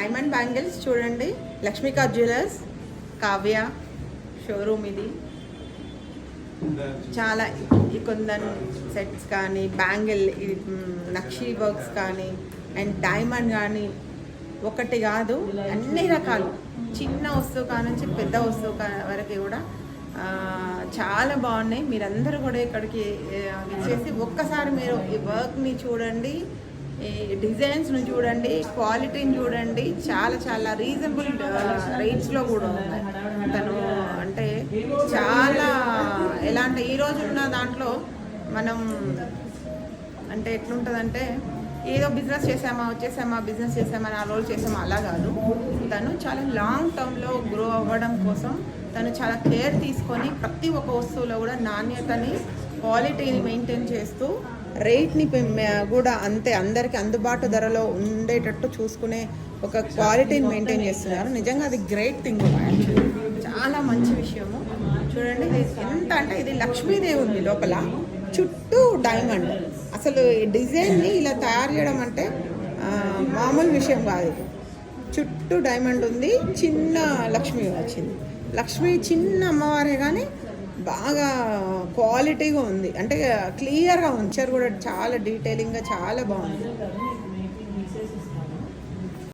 Diamond bangles చూడండి. లక్ష్మీకా jewellers Kavya showroom ఇది. చాలా ఈ కొందన్ సెట్స్ కానీ బ్యాంగిల్ నక్షీ వర్క్స్ కానీ అండ్ డైమండ్ కానీ ఒకటి కాదు అన్ని రకాలు, చిన్న వస్తువు కానుంచి పెద్ద వస్తువు వరకు కూడా చాలా బాగున్నాయి. మీరందరూ కూడా ఇక్కడికి ఇచ్చేసి ఒక్కసారి మీరు ఈ వర్క్ని చూడండి, ఈ డిజైన్స్ను చూడండి, క్వాలిటీని చూడండి. చాలా చాలా రీజనబుల్ రేట్స్లో కూడా ఉన్నాయి. తను అంటే చాలా ఎలా అంటే ఈరోజు ఉన్న దాంట్లో మనం అంటే ఎట్లుంటుందంటే ఏదో బిజినెస్ వచ్చేసామా బిజినెస్ చేసామని ఆ రోజు చేసామా అలా కాదు. తను చాలా లాంగ్ టర్మ్లో గ్రో అవ్వడం కోసం తను చాలా కేర్ తీసుకొని ప్రతి ఒక్క వస్తువులో కూడా నాణ్యతని క్వాలిటీని మెయింటైన్ చేస్తూ రేట్ని కూడా అంతే అందరికీ అందుబాటు ధరలో ఉండేటట్టు చూసుకునే ఒక క్వాలిటీని మెయింటైన్ చేస్తున్నారు. నిజంగా అది గ్రేట్ థింగ్, చాలా మంచి విషయము. చూడండి ఇది ఎంత అంటే ఇది లక్ష్మీదేవి ఉంది లోపల, చుట్టూ డైమండ్. అసలు ఈ డిజైన్ని ఇలా తయారు చేయడం అంటే మామూలు విషయం కాదు. చుట్టూ డైమండ్ ఉంది, చిన్న లక్ష్మి వచ్చింది. లక్ష్మి చిన్న అమ్మవారే కానీ బాగా క్వాలిటీగా ఉంది, అంటే క్లియర్గా ఉంచారు కూడా, చాలా డీటెయిలింగ్గా చాలా బాగుంది.